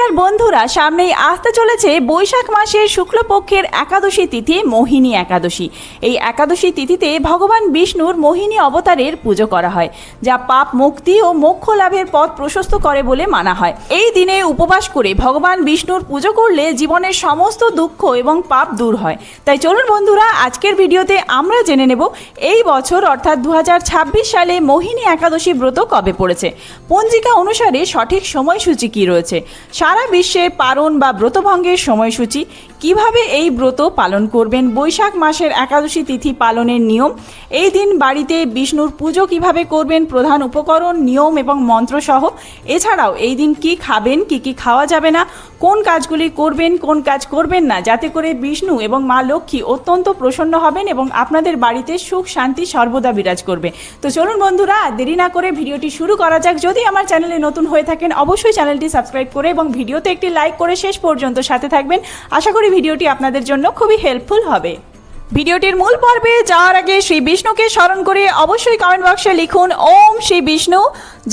নমস্কার বন্ধুরা, সামনেই আসতে চলেছে বৈশাখ মাসের শুক্লপক্ষের একাদশী তিথি মোহিনী একাদশী। এই একাদশী তিথিতে ভগবান বিষ্ণুর মোহিনী অবতারের পুজো করা হয়, যা পাপ মুক্তি ও মোক্ষ লাভের পথ প্রশস্ত করে বলে মানা হয়। এই দিনে উপবাস করে ভগবান বিষ্ণুর পুজো করলে জীবনের সমস্ত দুঃখ এবং পাপ দূর হয়। তাই চলুন বন্ধুরা, আজকের ভিডিওতে আমরা জেনে নেব এই বছর অর্থাৎ 2026 সালে মোহিনী একাদশী ব্রত কবে পড়েছে, পঞ্জিকা অনুসারে সঠিক সময়সূচি কী রয়েছে, সারা বিশ্বের পারণ বা ব্রতভঙ্গের সময়সূচি, কিভাবে এই ব্রত পালন করবেন, বৈশাখ মাসের একাদশী তিথি পালনের নিয়ম, এই দিন বাড়িতে বিষ্ণুর পুজো কিভাবে করবেন, প্রধান উপকরণ, নিয়ম এবং মন্ত্রসহ, এছাড়াও এই দিন কি খাবেন, কি খাওয়া যাবে না, কোন কাজগুলি করবেন, কোন কাজ করবেন না, যাতে করে বিষ্ণু এবং মা লক্ষ্মী অত্যন্ত প্রসন্ন হবেন এবং আপনাদের বাড়িতে সুখ শান্তি সর্বদা বিরাজ করবে। তো চলুন বন্ধুরা, দেরি না করে ভিডিওটি শুরু করা যাক। যদি আমার চ্যানেলে নতুন হয়ে থাকেন অবশ্যই চ্যানেলটি সাবস্ক্রাইব করে এবং ভিডিওতে একটি লাইক করে শেষ পর্যন্ত সাথে থাকবেন। আশা করি ভিডিওটি আপনাদের জন্য খুবই হেল্পফুল হবে। ভিডিওটির মূল পর্বে যাওয়ার আগে শ্রী বিষ্ণুকে স্মরণ করে অবশ্যই কমেন্ট বক্সে লিখুন ওম শ্রী বিষ্ণু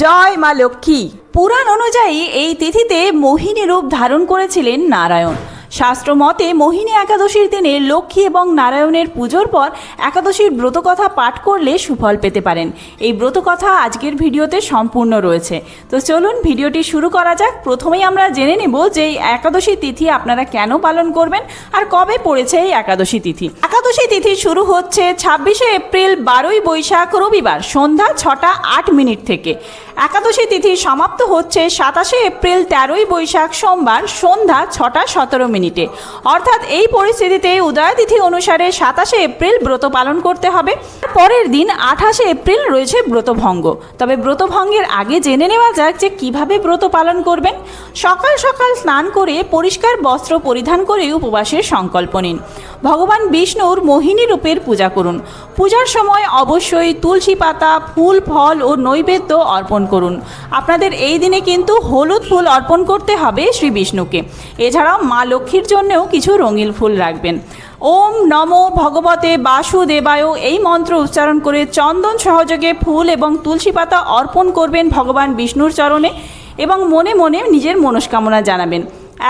জয় মা লক্ষ্মী। পুরাণ অনুযায়ী এই তিথিতে মোহিনী রূপ ধারণ করেছিলেন নারায়ণ। শাস্ত্র মতে মোহিনী একাদশীর দিনে লক্ষ্মী এবং নারায়ণের পুজোর পর একাদশীর ব্রতকথা পাঠ করলে সুফল পেতে পারেন। এই ব্রতকথা আজকের ভিডিওতে সম্পূর্ণ রয়েছে। তো চলুন ভিডিওটি শুরু করা যাক। প্রথমেই আমরা জেনে নেব যে এই একাদশী তিথি আপনারা কেন পালন করবেন আর কবে পড়েছে এই একাদশী তিথি। একাদশী তিথি শুরু হচ্ছে 26শে এপ্রিল 12ই বৈশাখ রবিবার সন্ধ্যা 6টা 8 মিনিট থেকে। একাদশী তিথি সমাপ্ত হচ্ছে 27শে এপ্রিল 13ই বৈশাখ সোমবার সন্ধ্যা 6টা 17 মিনিটে। অর্থাৎ এই পরিস্থিতিতে উদয় তিথি অনুসারে 27শে এপ্রিল ব্রত পালন করতে হবে। পরের দিন 28শে এপ্রিল রয়েছে ব্রতভঙ্গ। তবে ব্রতভঙ্গের আগে জেনে নেওয়া যাক যে কিভাবে ব্রত পালন করবেন। সকাল সকাল স্নান করে পরিষ্কার বস্ত্র পরিধান করে উপবাসের সংকল্প নিন। ভগবান বিষ্ণুর মোহিনী রূপের পূজা করুন। পূজার সময় অবশ্যই তুলসী পাতা, ফুল, ফল ও নৈবেদ্য অর্পণ করুন। আপনাদের এই দিনে কিন্তু হলুদ ফুল অর্পণ করতে হবে শ্রী বিষ্ণুকে। এছাড়াও মা লক্ষ্মীর জন্যও কিছু রঙিন ফুল রাখবেন। ওম নমো ভগবতে বাসুদেবায় এই মন্ত্র উচ্চারণ করে চন্দন সহযোগে ফুল এবং তুলসী পাতা অর্পণ করবেন ভগবান বিষ্ণুর চরণে এবং মনে মনে নিজের মনস্কামনা জানাবেন।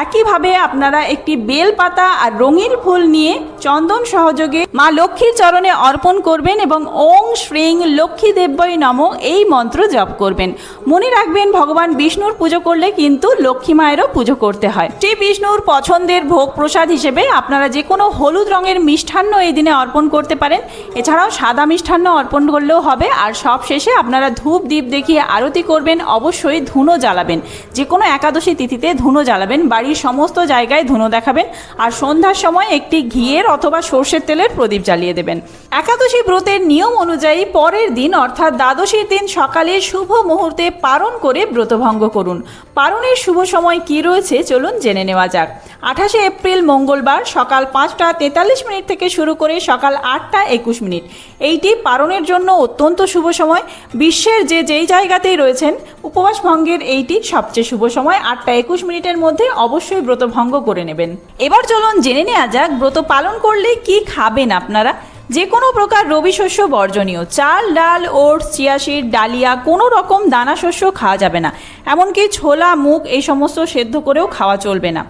একইভাবে আপনারা একটি বেল পাতা আর রঙিন ফুল নিয়ে চন্দন সহযোগে মা লক্ষ্মীর চরণে অর্পণ করবেন এবং ওং শ্রীং লক্ষ্মী দেব্যই নমঃ এই মন্ত্র জপ করবেন। মনে রাখবেন ভগবান বিষ্ণুর পুজো করলে কিন্তু লক্ষ্মী মায়েরও পুজো করতে হয়। শ্রী বিষ্ণুর পছন্দের ভোগ প্রসাদ হিসেবে আপনারা যে কোনো হলুদ রঙের মিষ্টান্ন এই দিনে অর্পণ করতে পারেন। এছাড়াও সাদা মিষ্টান্ন অর্পণ করলেও হবে। আর সব শেষে আপনারা ধূপ দ্বীপ দেখিয়ে আরতি করবেন। অবশ্যই ধুনো জ্বালাবেন, যে কোনো একাদশী তিথিতে ধুনো জ্বালাবেন। বাড়ির সমস্ত জায়গায় ধুনো দেখাবেন আর সন্ধ্যার সময় একটি ঘিয়ের অথবা সর্ষের তেলের প্রদীপ জ্বালিয়ে দেবেন। একাদশী ব্রতের নিয়ম অনুযায়ী পরের দিন অর্থাৎ দ্বাদশীর দিন সকালে শুভ মুহূর্তে পারণ করে ব্রতভঙ্গ করুন। পারণের শুভ সময় কি রয়েছে চলুন জেনে নেওয়া যাক। 28শে এপ্রিল মঙ্গলবার সকাল 5টা 43 মিনিট থেকে শুরু করে সকাল 8টা 21 মিনিট এইটি পারণের জন্য অত্যন্ত শুভ সময়। বিশ্বের যেই জায়গাতেই রয়েছেন উপবাস ভঙ্গের এইটি সবচেয়ে শুভ সময়। 8টা 21 মিনিটের মধ্যে অবশ্যই ব্রত ভঙ্গ করে নেবেন। এবার চলুন জেনে নেওয়া যাক ব্রত পালন করলে কি খাবেন আপনারা। যে কোনো প্রকার রবি শস্য বর্জনীয়। চাল, ডাল, ওটস, চিয়া সিড, ডালিয়া কোনো রকম দানা শস্য খাওয়া যাবে না। এমনকি ছোলা, মুগ এই সমস্ত সেদ্ধ করেও খাওয়া চলবে না।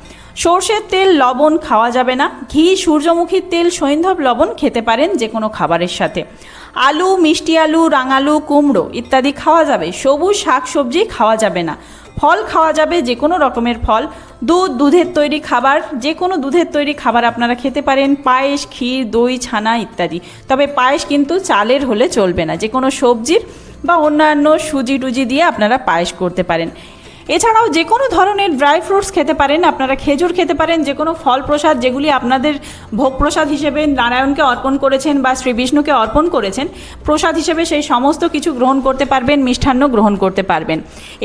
সর্ষের তেল, লবণ খাওয়া যাবে না। ঘি, সূর্যমুখীর তেল, সৈন্ধব লবণ খেতে পারেন যে কোনো খাবারের সাথে। আলু, মিষ্টি আলু, রাঙালু, কুমড়ো ইত্যাদি খাওয়া যাবে। সবুজ শাক সবজি খাওয়া যাবে না। ফল খাওয়া যাবে, যে কোনো রকমের ফল। দুধ, দুধের তৈরি খাবার, যে কোনো দুধের তৈরি খাবার আপনারা খেতে পারেন। পায়েস, ক্ষীর, দই, ছানা ইত্যাদি। তবে পায়েস কিন্তু চালের হলে চলবে না। যে কোনো সবজির বা অন্যান্য সুজি টুজি দিয়ে আপনারা পায়েস করতে পারেন। এছাড়াও যে কোনো ধরনের ড্রাই ফ্রুটস খেতে পারেন। আপনারা খেজুর খেতে পারেন। যে কোনো ফল প্রসাদ যেগুলি আপনাদের ভোগ প্রসাদ হিসেবে নারায়ণকে অর্পণ করেছেন বা শ্রী বিষ্ণুকে অর্পণ করেছেন, প্রসাদ হিসেবে সেই সমস্ত কিছু গ্রহণ করতে পারবেন, মিষ্টান্ন গ্রহণ করতে পারবেন।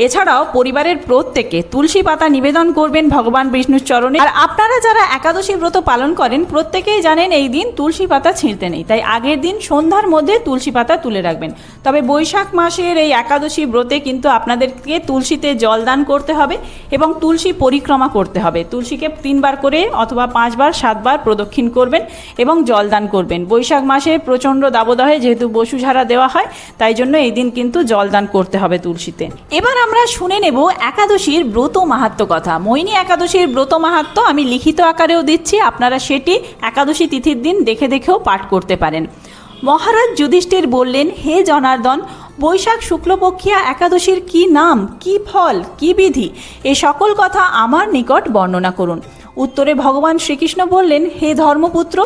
এছাড়াও পরিবারের প্রত্যেকে তুলসী পাতা নিবেদন করবেন ভগবান বিষ্ণুর চরণে। আর আপনারা যারা একাদশী ব্রত পালন করেন প্রত্যেকেই জানেন এই দিন তুলসী পাতা ছিঁড়তে নেই। তাই আগের দিন সন্ধ্যার মধ্যে তুলসী পাতা তুলে রাখবেন। তবে বৈশাখ মাসের এই একাদশী ব্রতে কিন্তু আপনাদেরকে তুলসীতে জলদান জলদান করতে হবে এবং তুলসী পরিক্রমা করতে হবে। তুলসীকে 3 বার করে অথবা 5 বার 7 বার প্রদক্ষিণ করবেন এবং জলদান করবেন। বৈশাখ মাসে প্রচণ্ড দাবদাহে যেহেতু বসুঝাড়া দেওয়া হয়, তাই জন্য এই দিন কিন্তু জলদান করতে হবে তুলসীতে। এবার আমরা শুনে নেব একাদশীর ব্রত মাহাত্ম্য কথা। মোহিনী একাদশীর ব্রত মাহাত্ম্য আমি লিখিত আকারেও দিচ্ছি, আপনারা সেটি একাদশী তিথির দিন দেখে দেখেও পাঠ করতে পারেন। মহারাজ যুধিষ্ঠির বললেন, হে জনার্দন, বৈশাখ শুক্লপক্ষিয়া একাদশীর কি নাম, কি ফল, কি বিধি, এ সকল কথা আমার নিকট বর্ণনা করুন। উত্তরে ভগবান শ্রীকৃষ্ণ বললেন, হে ধর্মপুত্র,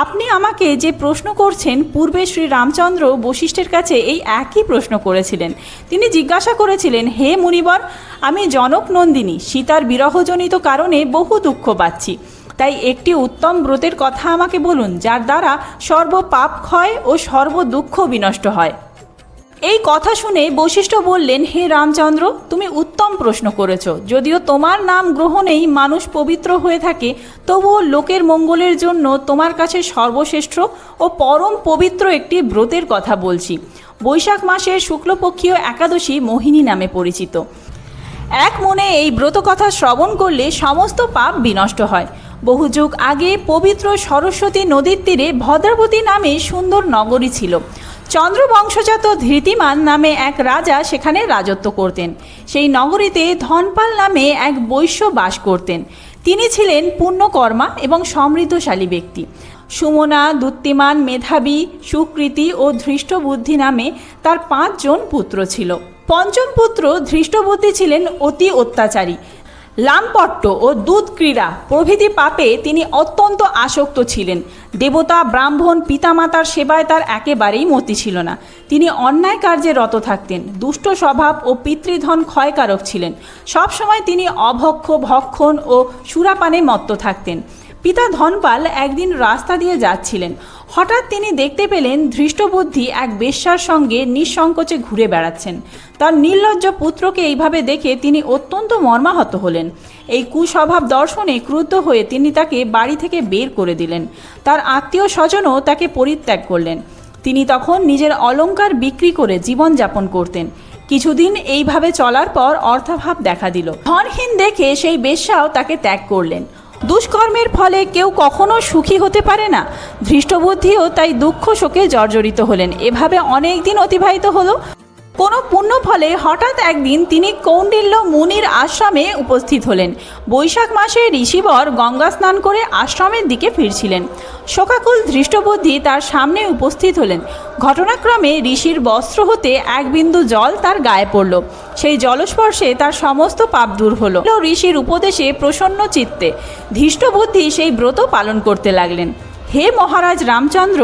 আপনি আমাকে যে প্রশ্ন করছেন, পূর্বে শ্রী রামচন্দ্র বশিষ্ঠের কাছে এই একই প্রশ্ন করেছিলেন। তিনি জিজ্ঞাসা করেছিলেন, হে মুনিবর, আমি জনক নন্দিনী সীতার বিরহজনিত কারণে বহু দুঃখ পাচ্ছি, তাই একটি উত্তম ব্রতের কথা আমাকে বলুন, যার দ্বারা সর্ব পাপ ক্ষয় ও সর্ব দুঃখ বিনষ্ট হয়। এই কথা শুনে বশিষ্ঠ বললেন, হে রামচন্দ্র, তুমি উত্তম প্রশ্ন করেছ। যদিও তোমার নাম গ্রহণেই মানুষ পবিত্র হয়ে থাকে, তবুও লোকের মঙ্গলের জন্য তোমার কাছে সর্বশ্রেষ্ঠ ও পরম পবিত্র একটি ব্রতের কথা বলছি। বৈশাখ মাসের শুক্লপক্ষীয় একাদশী মোহিনী নামে পরিচিত। এক মনে এই ব্রত কথা শ্রবণ করলে সমস্ত পাপ বিনষ্ট হয়। বহু যুগ আগে পবিত্র সরস্বতী নদীর তীরে ভদ্রাবতী নামে সুন্দর নগরী ছিল। চন্দ্রবংশজাত ধৃতিমান নামে এক রাজা সেখানে রাজত্ব করতেন। সেই নগরীতে ধনপাল নামে এক বৈশ্য বাস করতেন। তিনি ছিলেন পুণ্যকর্মা এবং সমৃদ্ধশালী ব্যক্তি। সুমনা, দুত্তিমান, মেধাবী, সুকৃতি ও ধৃষ্টবুদ্ধি নামে তার 5 জন পুত্র ছিল। পঞ্চম পুত্র ধৃষ্টবুদ্ধি ছিলেন অতি অত্যাচারী। লামপট্ট ও দুধ ক্রীড়া প্রভৃতি পাপে তিনি অত্যন্ত আসক্ত ছিলেন। দেবতা, ব্রাহ্মণ, পিতামাতার সেবায় তার একেবারেই মতি ছিল না। তিনি অন্যায় কার্যে রত থাকতেন। দুষ্ট স্বভাব ও পিতৃধন ক্ষয়কারক ছিলেন। সবসময় তিনি অভক্ষ, ভক্ষণ ও সুরাপানে মত্ত থাকতেন। পিতা ধনপাল একদিন রাস্তা দিয়ে যাচ্ছিলেন। হঠাৎ তিনি দেখতে পেলেন ধৃষ্টবুদ্ধি এক বেশ্যার সঙ্গে নিঃসংকোচে ঘুরে বেড়াচ্ছেন। তার নির্লজ্জ পুত্রকে এইভাবে দেখে তিনি অত্যন্ত মর্মাহত হলেন। এই কুস্বভাব দর্শনে ক্রুদ্ধ হয়ে তিনি তাকে বাড়ি থেকে বের করে দিলেন। তার আত্মীয় স্বজনও তাকে পরিত্যাগ করলেন। তিনি তখন নিজের অলংকার বিক্রি করে জীবনযাপন করতেন। কিছুদিন এইভাবে চলার পর অর্থাভাব দেখা দিল। ধনহীন দেখে সেই বেশ্যাও তাকে ত্যাগ করলেন। দুষ্কর্মের ফলে কেউ কখনো সুখী হতে পারে না। ধৃষ্টবুদ্ধিও তাই দুঃখ শোকে জর্জরিত হলেন। এভাবে অনেক দিন অতিবাহিত হলো। কোনো পুণ্য ফলে হঠাৎ একদিন তিনি কৌণ্ডিল্য মুনির আশ্রমে উপস্থিত হলেন। বৈশাখ মাসে ঋষিবর গঙ্গা স্নান করে আশ্রমের দিকে ফিরছিলেন। শোকাকুল ধৃষ্টবুদ্ধি তার সামনে উপস্থিত হলেন। ঘটনাক্রমে ঋষির বস্ত্র হতে এক বিন্দু জল তার গায়ে পড়ল। সেই জলস্পর্শে তার সমস্ত পাপ দূর হলো। ঋষির উপদেশে প্রসন্ন চিত্তে ধৃষ্টবুদ্ধি সেই ব্রত পালন করতে লাগলেন। হে মহারাজ রামচন্দ্র,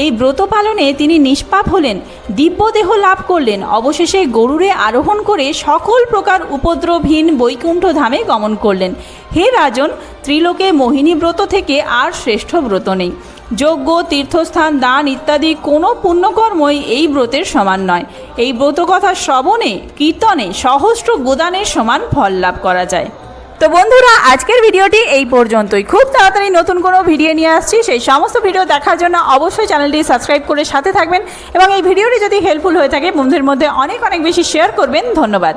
এই ব্রত পালনে তিনি নিষ্পাপ হলেন, দিব্যদেহ লাভ করলেন। অবশেষে গরুড়ে আরোহণ করে সকল প্রকার উপদ্রবহীন বৈকুণ্ঠ ধামে গমন করলেন। হে রাজন, ত্রিলোকে মোহিনী ব্রত থেকে আর শ্রেষ্ঠ ব্রত নেই। যজ্ঞ, তীর্থস্থান, দান ইত্যাদি কোনো পুণ্যকর্মই এই ব্রতের সমান নয়। এই ব্রত কথা শ্রবণে, কীর্তনে সহস্র গোদানের সমান ফল লাভ করা যায়। তো বন্ধুরা, আজকের ভিডিওটি এই পর্যন্তই। খুব তাড়াতাড়ি নতুন কোনো ভিডিও নিয়ে আসছি। সেই সমস্ত ভিডিও দেখার জন্য অবশ্যই চ্যানেলটি সাবস্ক্রাইব করে সাথে থাকবেন এবং এই ভিডিওটি যদি হেল্পফুল হয়ে থাকে বন্ধুদের মধ্যে অনেক বেশি শেয়ার করবেন। ধন্যবাদ।